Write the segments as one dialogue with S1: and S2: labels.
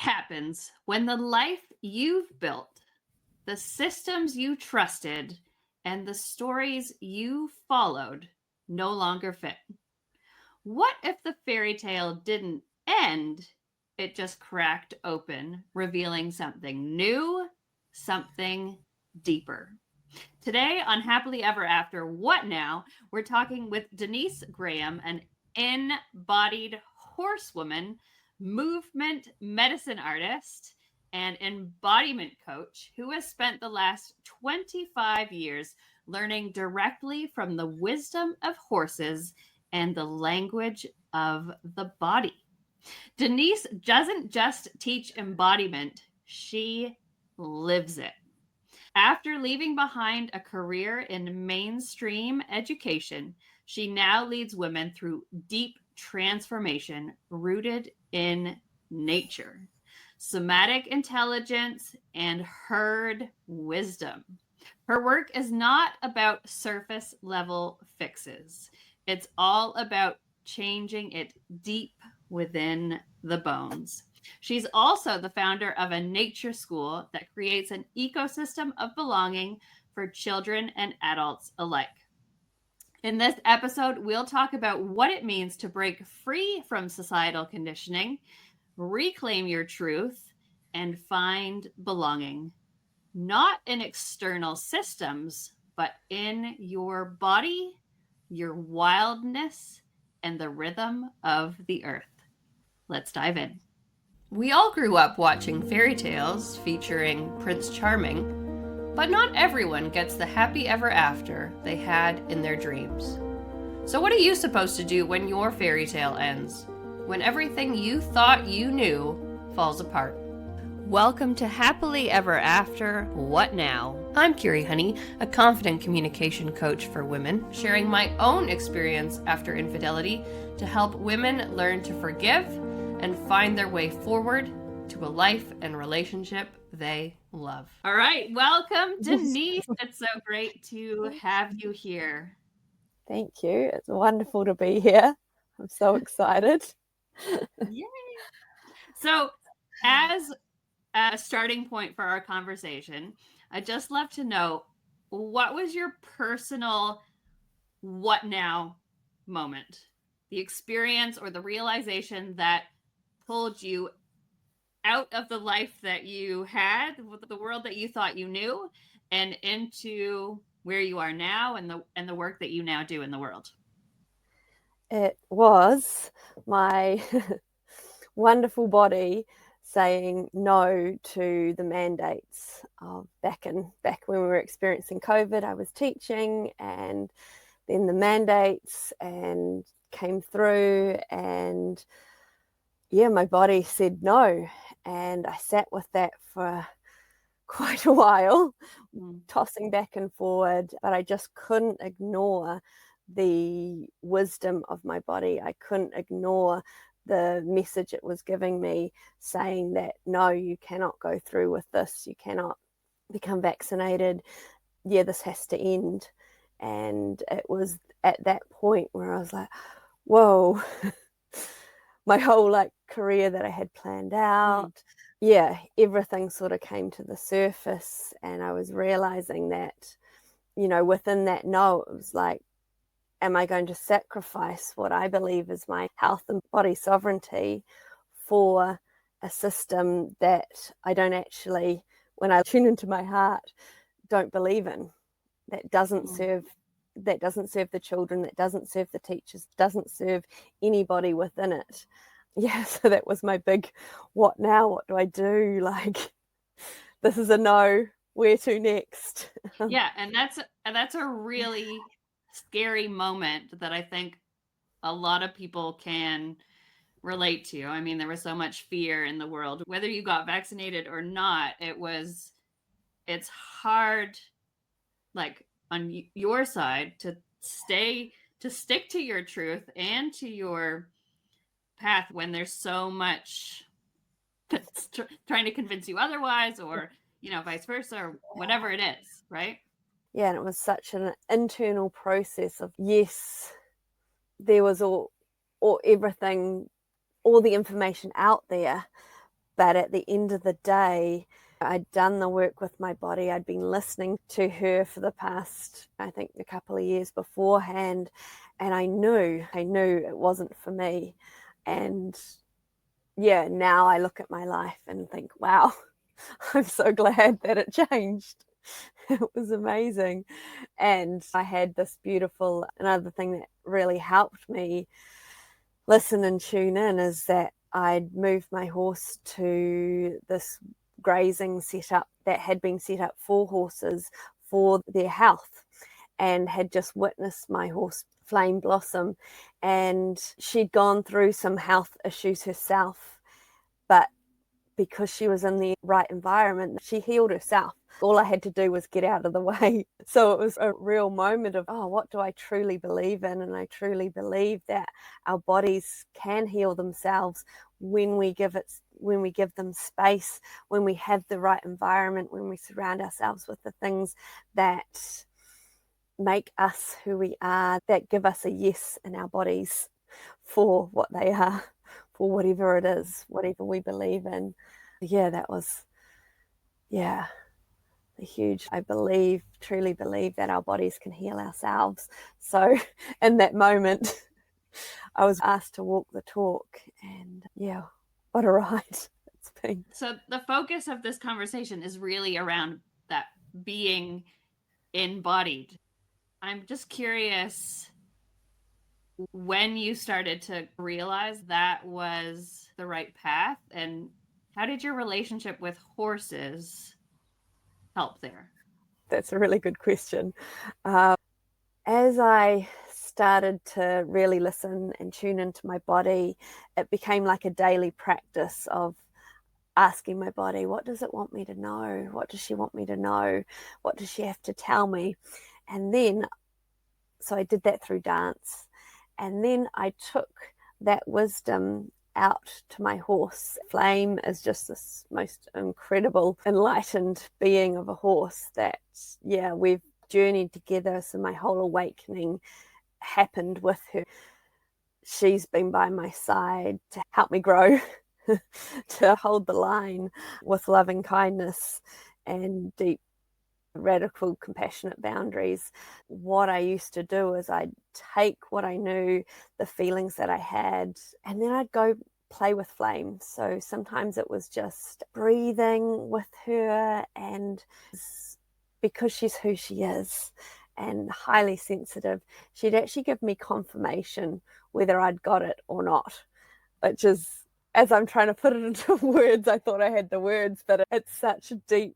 S1: happens when the life you've built, the systems you trusted, and the stories you followed no longer fit? What if the fairy tale didn't end? It just cracked open, revealing something new, something deeper. Today on Happily Ever After, What Now? We're talking with Denise Graham, an in-bodied horsewoman, movement medicine artist, and embodiment coach who has spent the last 25 years learning directly from the wisdom of horses and the language of the body. Denise doesn't just teach embodiment, she lives it. After leaving behind a career in mainstream education, she now leads women through deep transformation rooted in nature, somatic intelligence, and herd wisdom. Her work is not about surface level fixes, it's all about changing it deep within the bones. She's also the founder of a nature school that creates an ecosystem of belonging for children and adults alike. In this episode, we'll talk about what it means to break free from societal conditioning, reclaim your truth, and find belonging, not in external systems, but in your body, your wildness, and the rhythm of the earth. Let's dive in. We all grew up watching fairy tales featuring Prince Charming, but not everyone gets the happy ever after they had in their dreams. So what are you supposed to do when your fairy tale ends? When everything you thought you knew falls apart? Welcome to Happily Ever After, What Now? I'm Kiri, honey, a confident communication coach for women, sharing my own experience after infidelity to help women learn to forgive and find their way forward to a life and relationship they love. All right, welcome, Denise. It's so great to have you here.
S2: Thank you. It's wonderful to be here. I'm so excited.
S1: Yay! So, as a starting point for our conversation, I'd just love to know, what was your personal what now moment? The experience or the realization that pulled you out of the life that you had, the world that you thought you knew, and into where you are now and the work that you now do in the world.
S2: It was my wonderful body saying no to the mandates of back when we were experiencing COVID. I was teaching, and then the mandates and came through, and my body said no, and I sat with that for quite a while, tossing back and forward, but I just couldn't ignore the wisdom of my body. I couldn't ignore the message it was giving me, saying that no, you cannot go through with this, you cannot become vaccinated, this has to end. And it was at that point where I was like, whoa, my whole career that I had planned out, everything sort of came to the surface, and I was realizing that, within that no, it was like, am I going to sacrifice what I believe is my health and body sovereignty for a system that I don't actually, when I tune into my heart, don't believe in, that doesn't serve the children, that doesn't serve the teachers, doesn't serve anybody within it. So that was my big what now? What do I do? This is a no, where to next?
S1: And that's a really scary moment that I think a lot of people can relate to. I mean, there was so much fear in the world, whether you got vaccinated or not. It's hard, on your side, to stick to your truth and to your path when there's so much that's trying to convince you otherwise, or vice versa, or whatever it is, right?
S2: And it was such an internal process of, yes, there was everything, all the information out there, But at the end of the day, I'd done the work with my body. I'd been listening to her for the past, I think, a couple of years beforehand. And I knew it wasn't for me. And yeah, now I look at my life and think, wow, I'm so glad that it changed. It was amazing. And I had this beautiful, another thing that really helped me listen and tune in is that I'd moved my horse to this grazing setup that had been set up for horses for their health, and had just witnessed my horse Flame blossom, and she'd gone through some health issues herself, but because she was in the right environment, she healed herself. All I had to do was get out of the way. So it was a real moment of, oh, what do I truly believe in? And I truly believe that our bodies can heal themselves when we give them space, when we have the right environment, when we surround ourselves with the things that make us who we are, that give us a yes in our bodies for what they are, for whatever it is, whatever we believe in. Yeah, that was, yeah, a huge, I believe, truly believe that our bodies can heal ourselves. So in that moment, I was asked to walk the talk, and yeah, what a ride it's been.
S1: So the focus of this conversation is really around that being embodied. I'm just curious when you started to realize that was the right path, and how did your relationship with horses help there?
S2: That's a really good question. As I started to really listen and tune into my body, it became like a daily practice of asking my body, what does it want me to know? What does she want me to know? What does she have to tell me? And then, so I did that through dance. And then I took that wisdom out to my horse. Flame is just this most incredible, enlightened being of a horse that, yeah, we've journeyed together. So my whole awakening happened with her. She's been by my side to help me grow, to hold the line with loving kindness and deep, radical, compassionate boundaries. What I used to do is I'd take what I knew, the feelings that I had, and then I'd go play with Flame. So sometimes it was just breathing with her, and because she's who she is and highly sensitive, she'd actually give me confirmation whether I'd got it or not, which is, as I'm trying to put it into words, I thought I had the words, but it's such a deep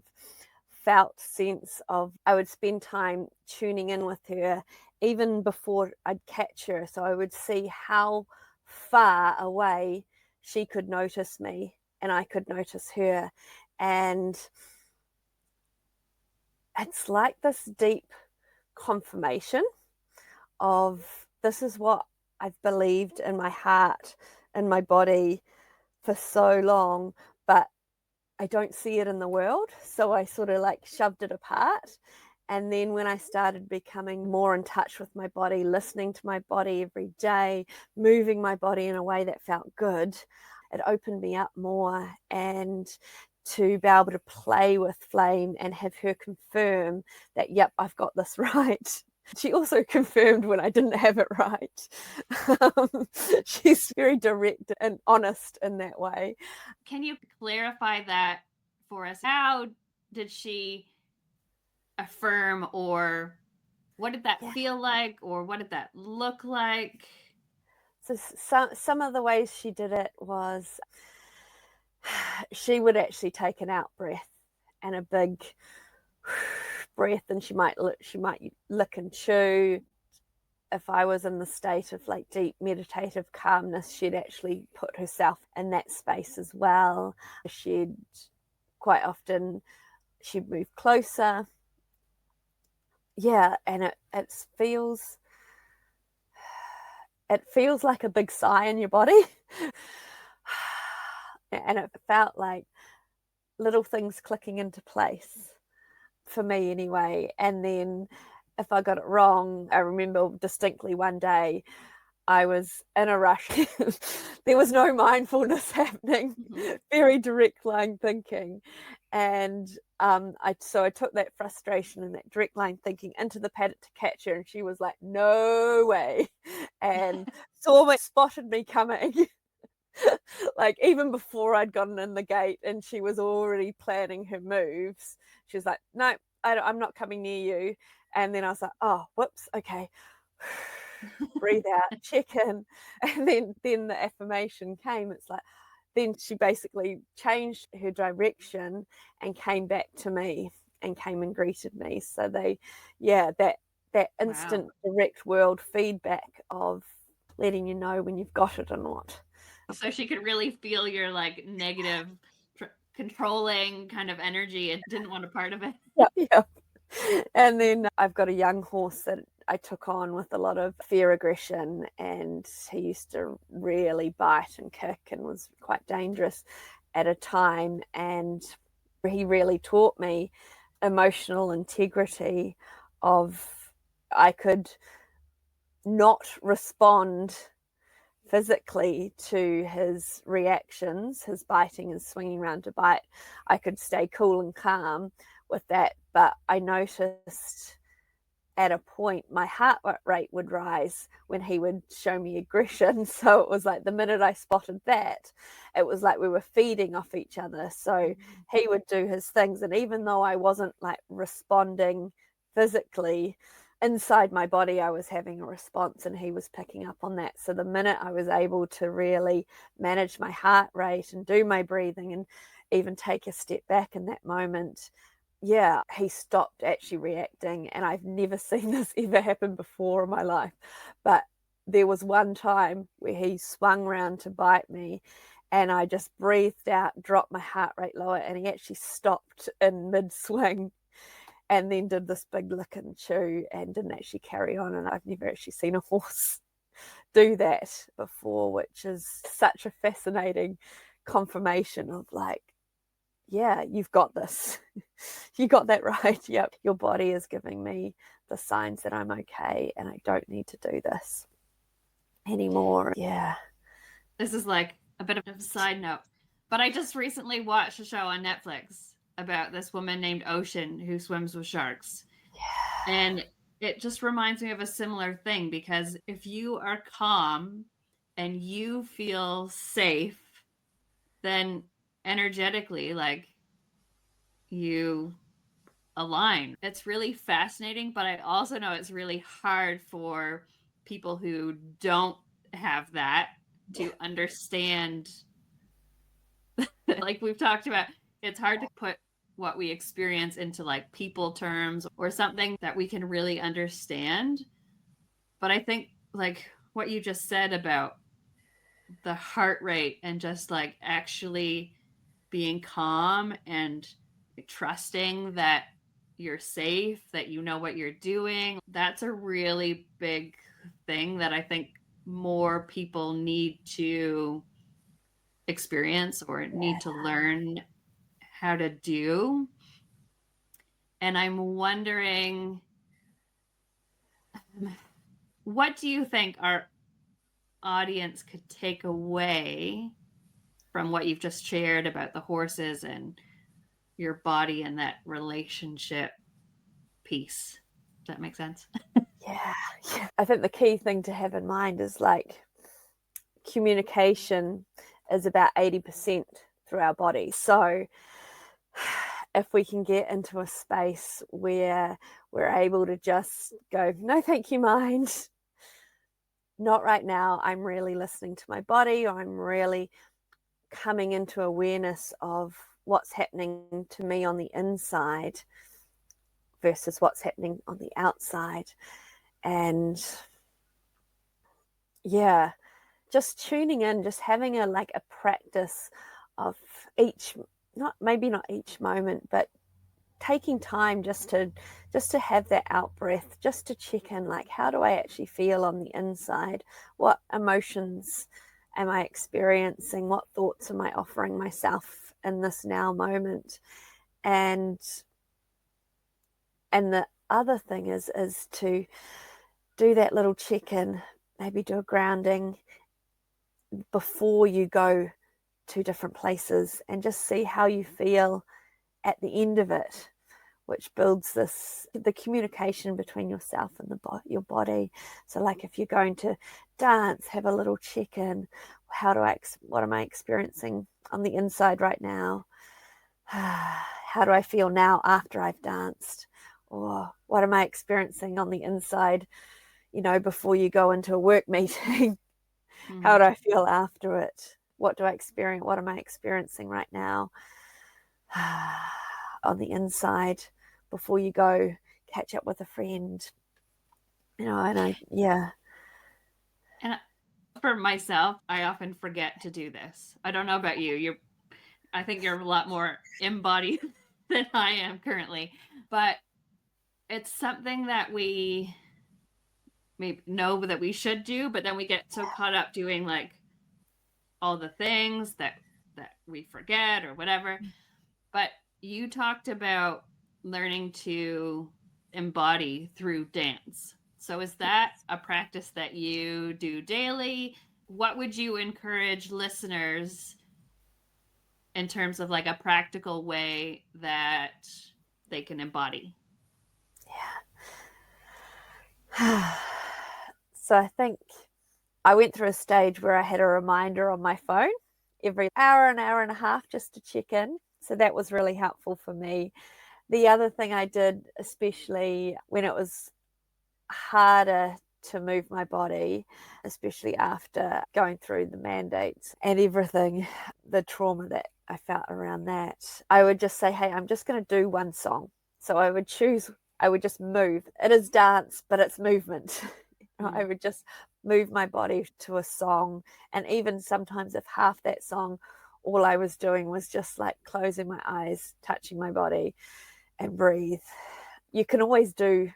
S2: felt sense of, I would spend time tuning in with her even before I'd catch her. So I would see how far away she could notice me and I could notice her. And it's like this deep confirmation of, this is what I've believed in my heart and my body for so long, but I don't see it in the world. So I sort of like shoved it apart. And then when I started becoming more in touch with my body, listening to my body every day, moving my body in a way that felt good, it opened me up more. And to be able to play with Flame and have her confirm that, yep, I've got this right. She also confirmed when I didn't have it right. She's very direct and honest in that way.
S1: Can you clarify that for us? How did she affirm, or what did that feel like, or what did that look like?
S2: So some of the ways she did it was, she would actually take an out breath and a big breath, and she might lick and chew. If I was in the state of like deep meditative calmness, she'd actually put herself in that space as well. She'd quite often, she'd move closer. Yeah, and it feels like a big sigh in your body. And it felt like little things clicking into place for me anyway. And then if I got it wrong, I remember distinctly one day I was in a rush. There was no mindfulness happening, very direct line thinking. And I took that frustration and that direct line thinking into the paddock to catch her, and she was like, no way. And spotted me coming. Like even before I'd gotten in the gate, and she was already planning her moves. She was like, no, I'm not coming near you. And then I was like, oh, whoops, okay. Breathe out, check in. And then the affirmation came. It's like, then she basically changed her direction and came back to me and came and greeted me. So that instant direct world feedback of letting you know when you've got it or not.
S1: So she could really feel your like negative controlling kind of energy and didn't want a part of it.
S2: Yeah. And then I've got a young horse that I took on with a lot of fear aggression, and he used to really bite and kick and was quite dangerous at a time. And he really taught me emotional integrity of I could not respond physically to his reactions, his biting and swinging around to bite. I could stay cool and calm with that, but I noticed at a point my heart rate would rise when he would show me aggression. So it was like the minute I spotted that, it was like we were feeding off each other. So he would do his things, and even though I wasn't like responding physically, inside my body I was having a response, and he was picking up on that. So the minute I was able to really manage my heart rate and do my breathing and even take a step back in that moment, he stopped actually reacting. And I've never seen this ever happen before in my life, but there was one time where he swung around to bite me, and I just breathed out, dropped my heart rate lower, and he actually stopped in mid-swing and then did this big lick and chew and didn't actually carry on. And I've never actually seen a horse do that before, which is such a fascinating confirmation of like, yeah, you've got this. You got that right. Yep. Your body is giving me the signs that I'm okay and I don't need to do this anymore. Yeah.
S1: This is like a bit of a side note, but I just recently watched a show on Netflix about this woman named Ocean who swims with sharks. Yeah. And it just reminds me of a similar thing, because if you are calm and you feel safe, then energetically, like, you align. It's really fascinating, but I also know it's really hard for people who don't have that to understand. Like we've talked about, it's hard to put what we experience into like people terms or something that we can really understand. But I think like what you just said about the heart rate and just like actually being calm and trusting that you're safe, that you know what you're doing, that's a really big thing that I think more people need to experience or need to learn how to do. And I'm wondering, what do you think our audience could take away from what you've just shared about the horses and your body and that relationship piece? Does that make sense?
S2: Yeah. I think the key thing to have in mind is like communication is about 80% through our body. So if we can get into a space where we're able to just go, no, thank you, mind. Not right now. I'm really listening to my body, or I'm really coming into awareness of what's happening to me on the inside versus what's happening on the outside. And yeah, just tuning in, just having a practice of each, not each moment, but taking time just to have that out breath, just to check in, like, how do I actually feel on the inside? What emotions am I experiencing? What thoughts am I offering myself in this now moment? And the other thing is to do that little check-in maybe do a grounding before you go to different places, and just see how you feel at the end of it, which builds the communication between yourself and your body. So like if you're going to dance, have a little check-in. What am I experiencing on the inside right now? How do I feel now after I've danced? Or what am I experiencing on the inside, before you go into a work meeting?
S1: Mm-hmm.
S2: How do I feel after it? What do I experience? What am I experiencing right now on the inside before you go catch up with a friend? And
S1: for myself, I often forget to do this. I don't know about you. I think you're a lot more embodied than I am currently, but it's something that we maybe know that we should do, but then we get so caught up doing like all the things that we forget or whatever. But you talked about learning to embody through dance. So is that a practice that you do daily? What would you encourage listeners in terms of like a practical way that they can embody?
S2: Yeah. So I think I went through a stage where I had a reminder on my phone every hour, an hour and a half, just to check in. So that was really helpful for me. The other thing I did, especially when it was harder to move my body, especially after going through the mandates and everything, the trauma that I felt around that, I would just say, hey, I'm just going to do one song. So I would just move. It is dance, but it's movement. I would just move my body to a song. And even sometimes if half that song, all I was doing was just like closing my eyes, touching my body and breathe. You can always do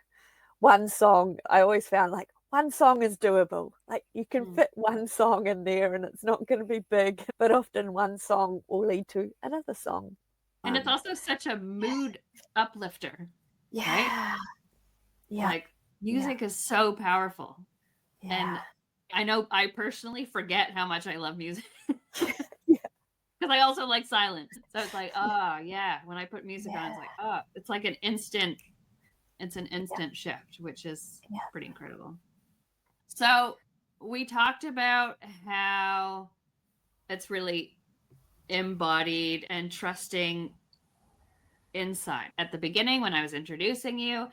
S2: one song. I always found like one song is doable. Like you can fit one song in there and it's not going to be big, but often one song will lead to another song.
S1: And it's also such a mood uplifter.
S2: Yeah.
S1: Right?
S2: Yeah.
S1: Like music is so powerful.
S2: Yeah.
S1: And I know I personally forget how much I love music.
S2: Yeah.
S1: Because I also like silence. So it's like, oh yeah, when I put music on, it's like, oh, it's like an instant shift, which is pretty incredible. So we talked about how it's really embodied and trusting inside. At the beginning, when I was introducing you,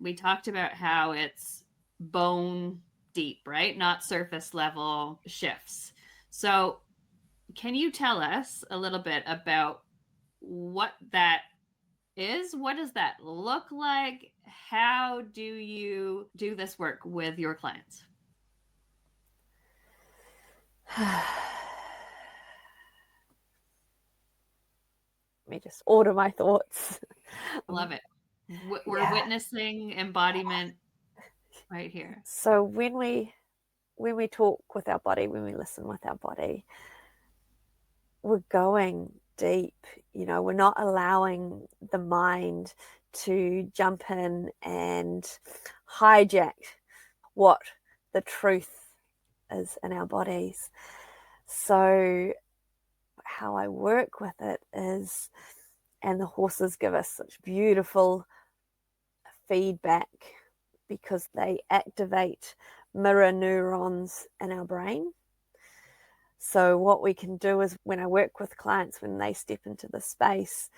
S1: we talked about how it's bone deep, right? Not surface level shifts. So can you tell us a little bit about what that is? What does that look like? How do you do this work with your clients?
S2: Let me just order my thoughts.
S1: Love it. We're witnessing embodiment right here.
S2: So when we talk with our body, when we listen with our body, we're going deep. We're not allowing the mind to jump in and hijack what the truth is in our bodies. So how I work with it is, and the horses give us such beautiful feedback because they activate mirror neurons in our brain. So what we can do is when I work with clients, when they step into the space,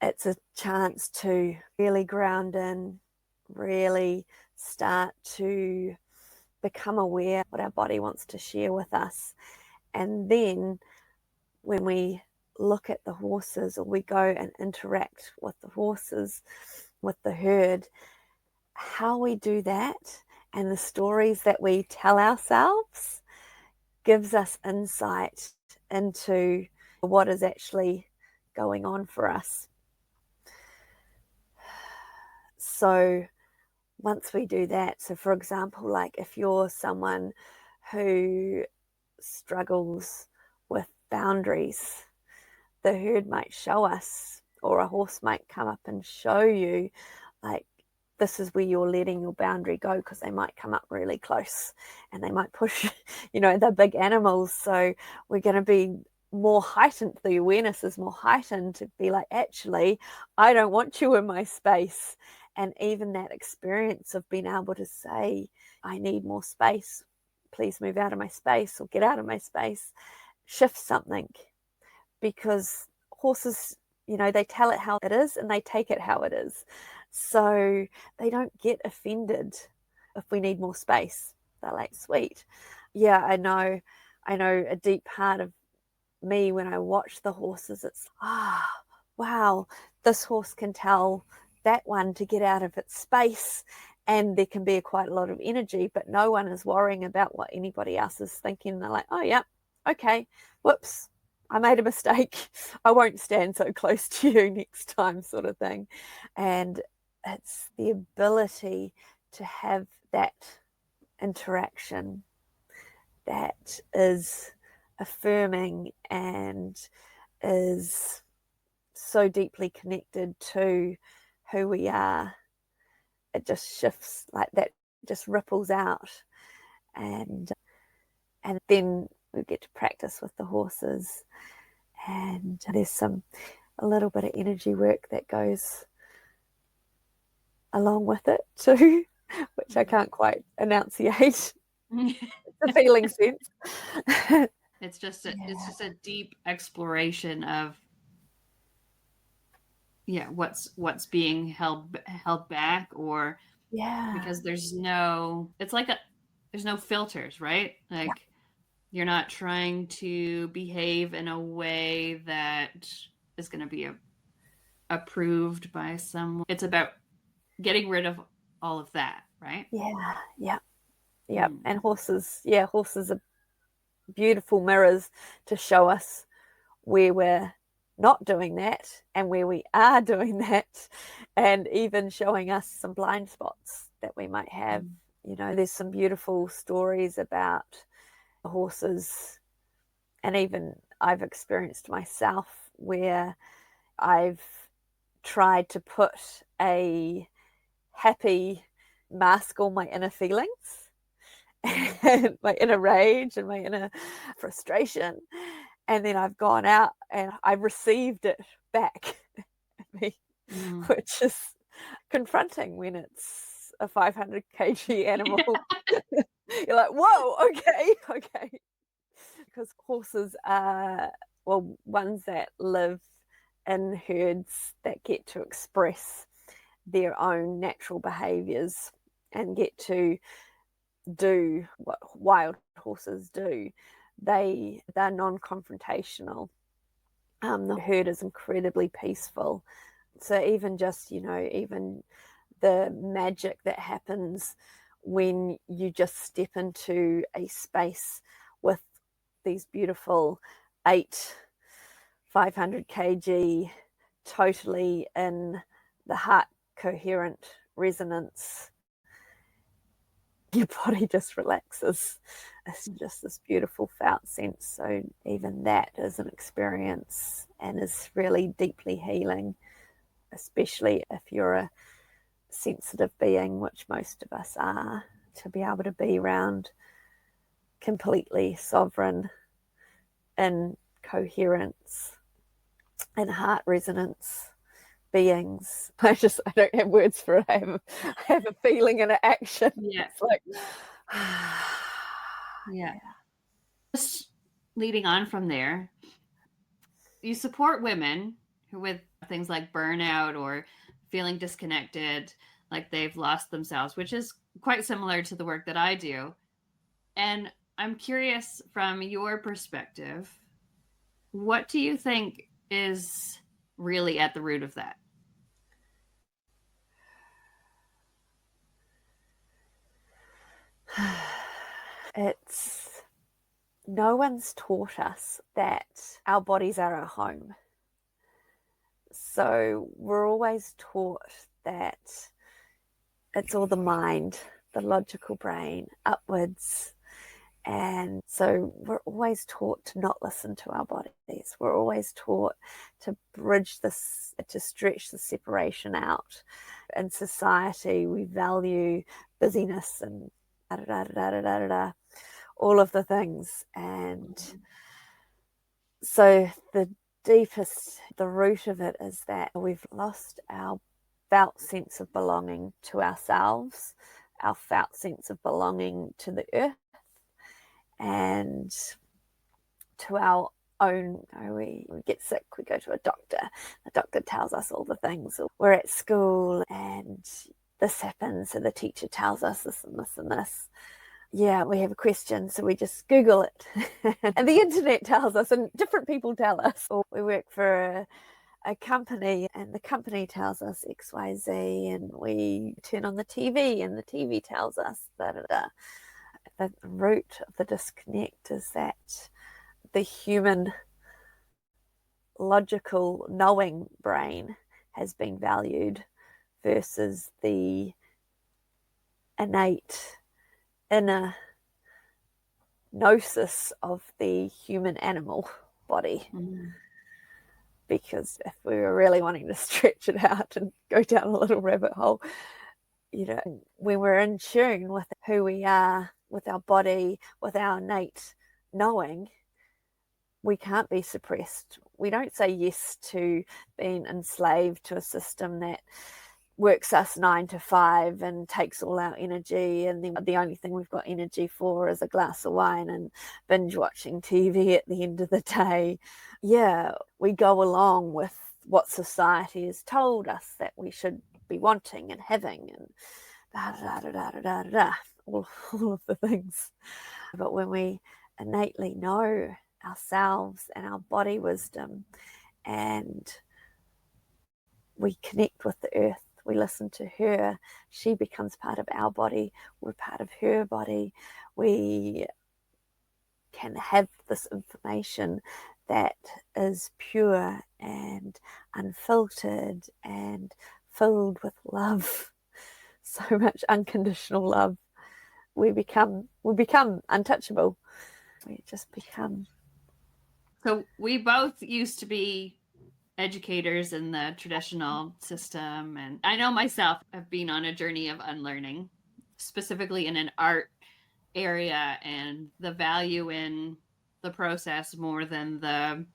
S2: it's a chance to really ground in, really start to become aware of what our body wants to share with us. And then when we look at the horses, or we go and interact with the horses, with the herd, how we do that and the stories that we tell ourselves gives us insight into what is actually going on for us. So once we do that, so for example, like if you're someone who struggles with boundaries, the herd might show us, or a horse might come up and show you, like, this is where you're letting your boundary go, because they might come up really close and they might push, they're big animals. So we're going to be more heightened. The awareness is more heightened to be like, actually, I don't want you in my space. And even that experience of being able to say, I need more space, please move out of my space or get out of my space, shifts something. Because horses, they tell it how it is and they take it how it is. So they don't get offended if we need more space. They're like, sweet. Yeah, I know a deep part of me when I watch the horses, it's, wow, this horse can tell that one to get out of its space, and there can be quite a lot of energy, but no one is worrying about what anybody else is thinking. They're like, oh yeah, okay, whoops, I made a mistake, I won't stand so close to you next time, sort of thing. And it's the ability to have that interaction that is affirming and is so deeply connected to who we are. It just shifts like that, just ripples out, and then we get to practice with the horses, and there's a little bit of energy work that goes along with it too, which I can't quite enunciate. The feeling sense.
S1: It's just a deep exploration of what's being held back, or because there's no filters, right? Like you're not trying to behave in a way that is going to be approved by someone. It's about getting rid of all of that, right?
S2: And horses are beautiful mirrors to show us where we're not doing that and where we are doing that, and even showing us some blind spots that we might have. There's some beautiful stories about horses, and even I've experienced myself, where I've tried to put a happy mask on my inner feelings and my inner rage and my inner frustration, and then I've gone out and I've received it back at me, which is confronting when it's a 500 kg animal. You're like, whoa, okay. Because horses are, ones that live in herds that get to express their own natural behaviors and get to do what wild horses do. They're non-confrontational. The herd is incredibly peaceful. So even just, even the magic that happens when you just step into a space with these beautiful 500 kg, totally in the heart coherent resonance, your body just relaxes. It's just this beautiful felt sense. So even that is an experience and is really deeply healing, especially if you're a sensitive being, which most of us are, to be able to be around completely sovereign and coherence and heart resonance beings. I don't have words for it. I have a feeling and an action. It's like
S1: Just leading on from there, you support women with things like burnout or feeling disconnected, like they've lost themselves, which is quite similar to the work that I do. And I'm curious, from your perspective, what do you think is really at the root of that?
S2: It's, no one's taught us that our bodies are our home. So we're always taught that it's all the mind, the logical brain, upwards, And so we're always taught to not listen to our bodies. We're always taught to bridge this, to stretch the separation out. In society, we value busyness and all of the things. And so the root of it is that we've lost our felt sense of belonging to ourselves, our felt sense of belonging to the earth, and to our own. We get sick, we go to a doctor, the doctor tells us all the things. We're at school and this happens, so the teacher tells us this and this and this. Yeah, we have a question, so we just Google it. And the internet tells us, and different people tell us. Or we work for a company and the company tells us XYZ, and we turn on the TV and the TV tells us that. The root of the disconnect is that the human logical knowing brain has been valued versus the innate inner gnosis of the human animal body. Because if we were really wanting to stretch it out and go down a little rabbit hole, when we're in tune with who we are, with our body, with our innate knowing, we can't be suppressed. We don't say yes to being enslaved to a system that works us 9 to 5 and takes all our energy, and then the only thing we've got energy for is a glass of wine and binge watching TV at the end of the day. Yeah, we go along with what society has told us that we should be wanting and having, and all of the things. But when we innately know ourselves and our body wisdom, and we connect with the earth, we listen to her, she becomes part of our body, we're part of her body, we can have this information that is pure and unfiltered and filled with love, so much unconditional love. We become untouchable. We just become.
S1: So we both used to be educators in the traditional system, and I know myself have been on a journey of unlearning, specifically in an art area, and the value in the process more than the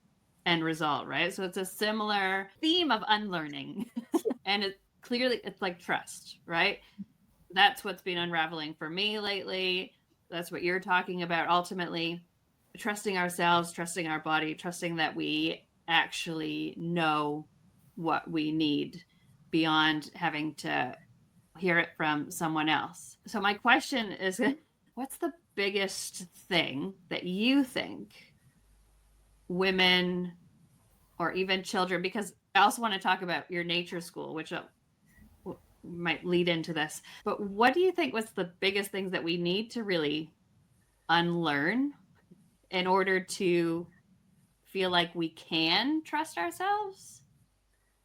S1: end result, right? So it's a similar theme of unlearning. And it's like trust, right? That's what's been unraveling for me lately. That's what you're talking about ultimately. Trusting ourselves, trusting our body, trusting that we actually know what we need beyond having to hear it from someone else. So my question is, what's the biggest thing that you think women or even children, because I also want to talk about your nature school, which might lead into this, but what do you think was the biggest things that we need to really unlearn in order to feel like we can trust ourselves?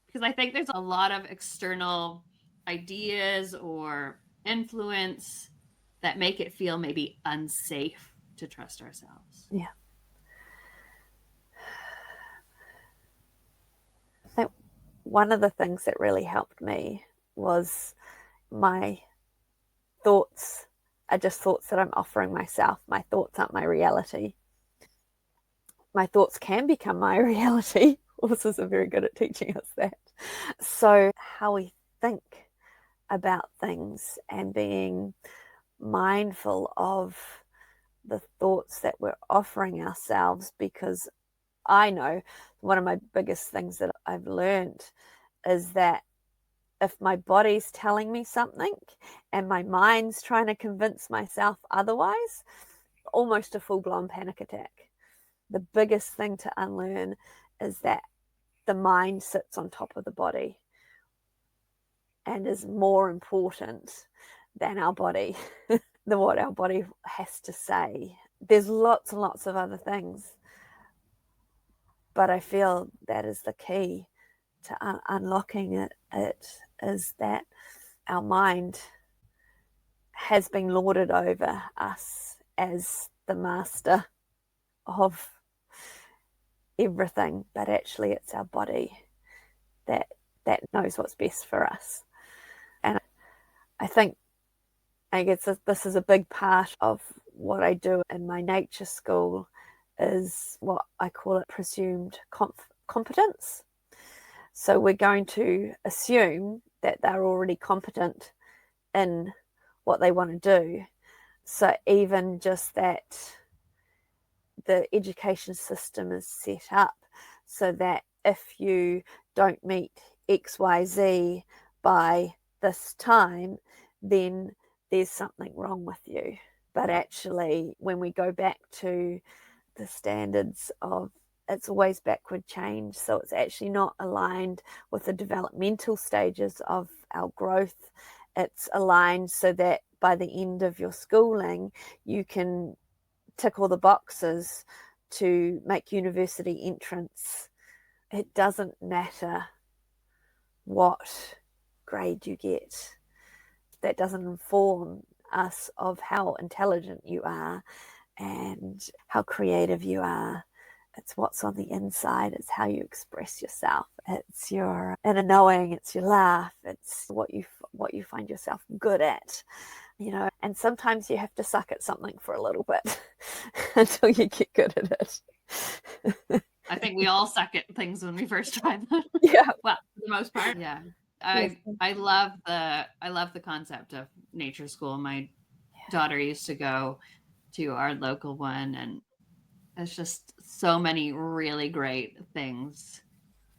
S1: Because I think there's a lot of external ideas or influence that make it feel maybe unsafe to trust ourselves.
S2: Yeah. I think one of the things that really helped me was my thoughts are just thoughts that I'm offering myself. My thoughts aren't my reality. My thoughts can become my reality. Horses are very good at teaching us that. So how we think about things and being mindful of the thoughts that we're offering ourselves, because I know one of my biggest things that I've learned is that if my body's telling me something and my mind's trying to convince myself otherwise, almost a full-blown panic attack. The biggest thing to unlearn is that the mind sits on top of the body and is more important than our body, than what our body has to say. There's lots and lots of other things, but I feel that is the key to unlocking it is that our mind has been lorded over us as the master of everything, but actually it's our body that knows what's best for us. And I guess this is a big part of what I do in my nature school, is what I call it presumed competence. So we're going to assume that they're already competent in what they want to do. So even just that the education system is set up so that if you don't meet XYZ by this time, then there's something wrong with you. But actually, when we go back to the standards of, it's always backward change. So it's actually not aligned with the developmental stages of our growth. It's aligned so that by the end of your schooling, you can tick all the boxes to make university entrance. It doesn't matter what grade you get. That doesn't inform us of how intelligent you are and how creative you are. It's what's on the inside. It's how you express yourself. It's your inner knowing. It's your laugh. It's what you find yourself good at, you know. And sometimes you have to suck at something for a little bit until you get good at it.
S1: I think we all suck at things when we first try them.
S2: Yeah.
S1: Well, for the most part. Yeah. I love the concept of nature school. My daughter used to go to our local one, and it's just so many really great things.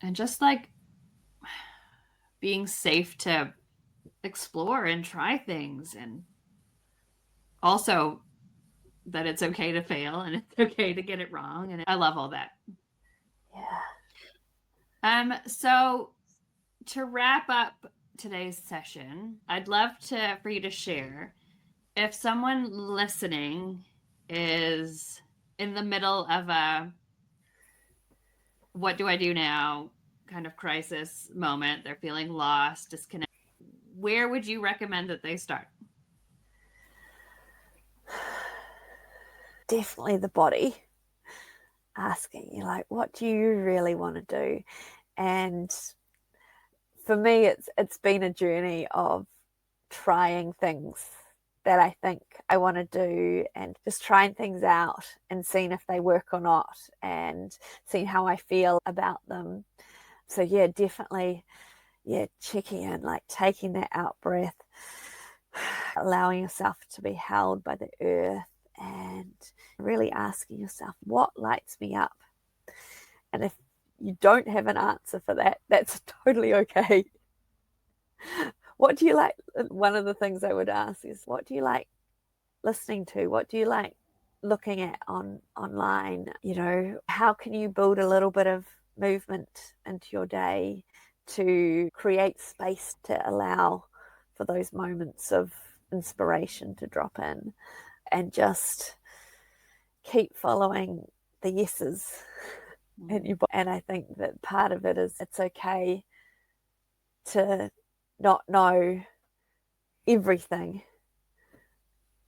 S1: And just like being safe to explore and try things, and also that it's okay to fail and it's okay to get it wrong. And I love all that.
S2: Yeah.
S1: So to wrap up today's session, I'd love for you to share, if someone listening is in the middle of a what do I do now kind of crisis moment, they're feeling lost, disconnected, where would you recommend that they start?
S2: Definitely the body. Asking you, like, what do you really want to do? And for me, it's been a journey of trying things that I think I want to do, and just trying things out and seeing if they work or not, and seeing how I feel about them. So yeah, definitely, checking in, like taking that out breath, allowing yourself to be held by the earth, and really asking yourself, what lights me up? And if you don't have an answer for that, that's totally okay. What do you like? One of the things I would ask is, what do you like listening to? What do you like looking at online? You know, how can you build a little bit of movement into your day to create space to allow for those moments of inspiration to drop in, and just keep following the yeses. And I think that part of it is, it's okay to not know everything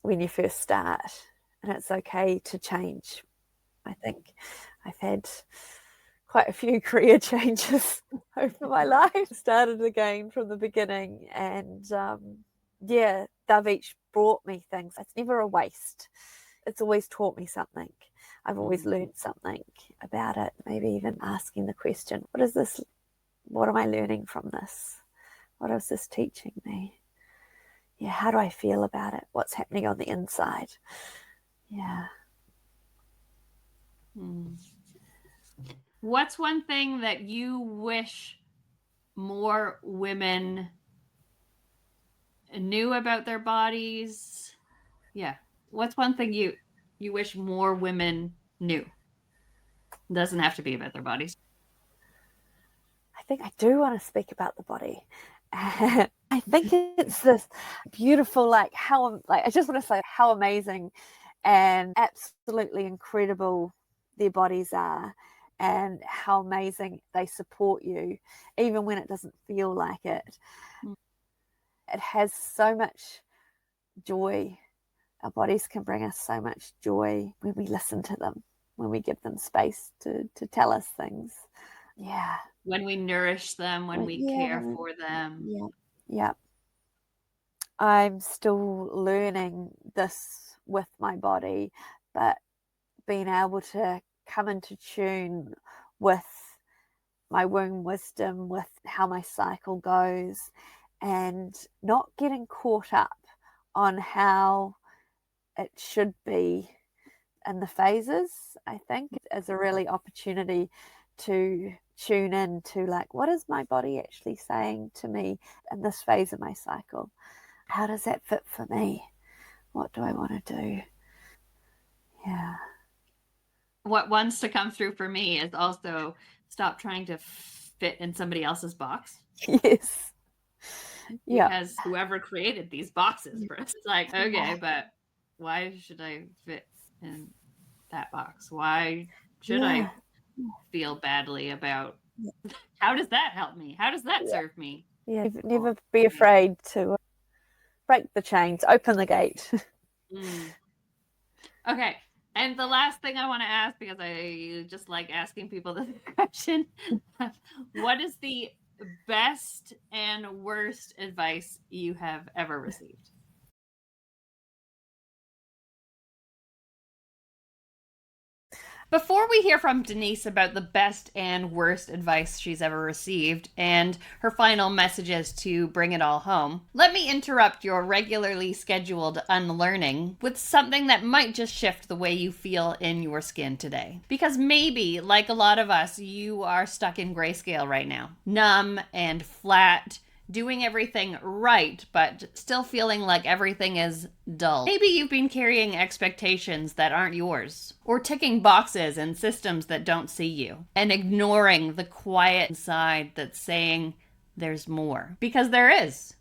S2: when you first start, and it's okay to change. I think I've had quite a few career changes over my life. Started again from the beginning, and they've each brought me things. It's never a waste. It's always taught me something. I've always learned something about it. Maybe even asking the question, what is this? What am I learning from this? What is this teaching me? Yeah, how do I feel about it? What's happening on the inside? Yeah.
S1: What's one thing that you wish more women knew about their bodies? Yeah. What's one thing you wish more women knew? It doesn't have to be about their bodies.
S2: I think I do want to speak about the body. I think it's this beautiful, I just want to say how amazing and absolutely incredible their bodies are, and how amazing they support you, even when it doesn't feel like it. It has so much joy Our bodies can bring us so much joy when we listen to them, when we give them space to tell us things. Yeah.
S1: When we nourish them, when we care for them.
S2: Yeah. Yeah. I'm still learning this with my body, but being able to come into tune with my womb wisdom, with how my cycle goes, and not getting caught up on how it should be in the phases, I think, is a really opportunity to tune in to, like, what is my body actually saying to me in this phase of my cycle? How does that fit for me? What do I want to do? Yeah.
S1: What wants to come through for me is also stop trying to fit in somebody else's box.
S2: Yes. Yeah.
S1: Because whoever created these boxes for us, it's like, okay, but why should I fit in that box? Why should I feel badly about how does that help me? How does that serve me?
S2: Yeah. Never be afraid to break the chains, open the gate.
S1: Okay. And the last thing I want to ask, because I just like asking people this question, what is the best and worst advice you have ever received? Before we hear from Denise about the best and worst advice she's ever received and her final messages to bring it all home, let me interrupt your regularly scheduled unlearning with something that might just shift the way you feel in your skin today. Because maybe, like a lot of us, you are stuck in grayscale right now, numb and flat, doing everything right, but still feeling like everything is dull. Maybe you've been carrying expectations that aren't yours, or ticking boxes in systems that don't see you, and ignoring the quiet inside that's saying there's more. Because there is.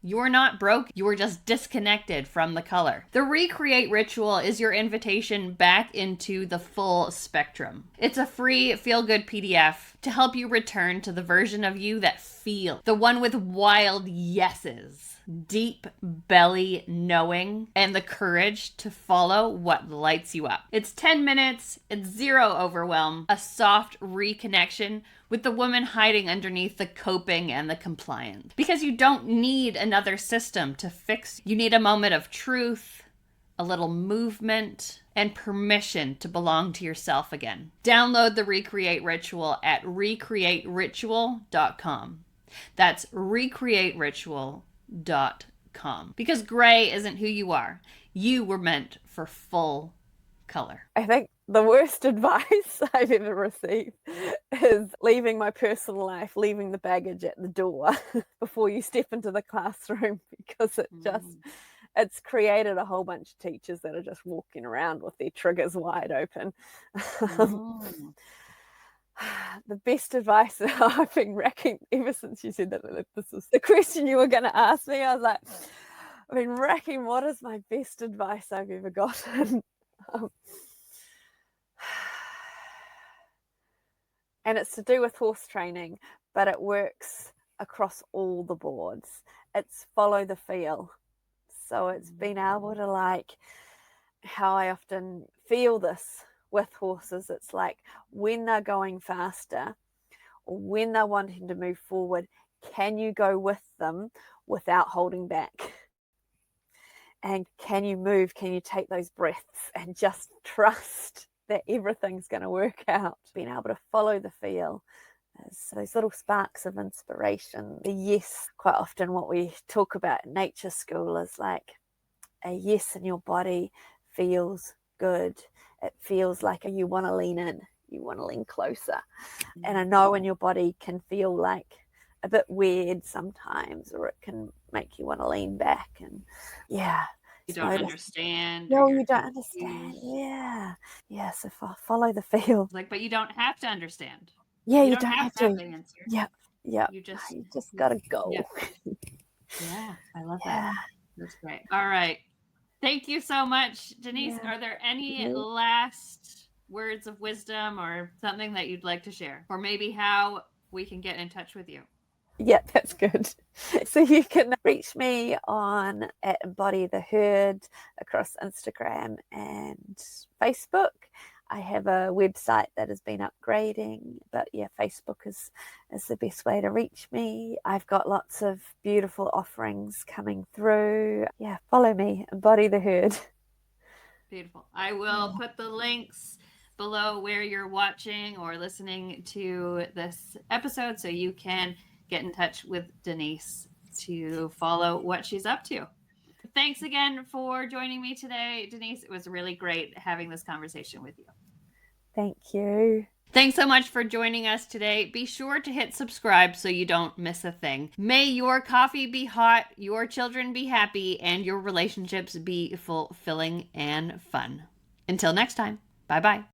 S1: You're not broke, you're just disconnected from the color. The Recreate Ritual is your invitation back into the full spectrum. It's a free feel-good PDF to help you return to the version of you that feels, the one with wild yeses, deep belly knowing, and the courage to follow what lights you up. It's 10 minutes, it's zero overwhelm, a soft reconnection with the woman hiding underneath the coping and the compliance. Because you don't need another system to fix. You need a moment of truth, a little movement, and permission to belong to yourself again. Download the Recreate Ritual at recreateritual.com. That's recreateritual.com. Because gray isn't who you are. You were meant for full color.
S2: I think the worst advice I've ever received is leaving my personal life, leaving the baggage at the door before you step into the classroom, because it's created a whole bunch of teachers that are just walking around with their triggers wide open. The best advice that I've been racking ever since you said that this was the question you were going to ask me. I was like, I've been racking, what is my best advice I've ever gotten? And it's to do with horse training, but it works across all the boards. It's follow the feel. So it's been able to, like, how I often feel this with horses. It's like when they're going faster or when they're wanting to move forward, can you go with them without holding back? And can you move? Can you take those breaths and just trust that everything's going to work out? Being able to follow the feel. So those little sparks of inspiration. The yes, quite often what we talk about in nature school is like a yes in your body feels good. It feels like you want to lean in, you want to lean closer. And I know in your body can feel like a bit weird sometimes, or it can make you want to lean back. And
S1: you don't understand.
S2: No, you don't understand. Yeah. So follow the feel.
S1: Like, but you don't have to understand.
S2: Yeah, you don't have to
S1: have the answer.
S2: Yeah. You just gotta go.
S1: Yeah, I love that. That's great. All right. Thank you so much, Denise. Are there any last words of wisdom or something that you'd like to share? Or maybe how we can get in touch with you?
S2: Yeah, that's good. So you can reach me on at Embody the Herd across Instagram and Facebook. I have a website that has been upgrading, but yeah, Facebook is the best way to reach me. I've got lots of beautiful offerings coming through. Yeah, follow me, Embody the Herd.
S1: Beautiful. I will put the links below where you're watching or listening to this episode so you can get in touch with Denise to follow what she's up to. Thanks again for joining me today, Denise. It was really great having this conversation with you.
S2: Thank you.
S1: Thanks so much for joining us today. Be sure to hit subscribe so you don't miss a thing. May your coffee be hot, your children be happy, and your relationships be fulfilling and fun. Until next time, bye-bye.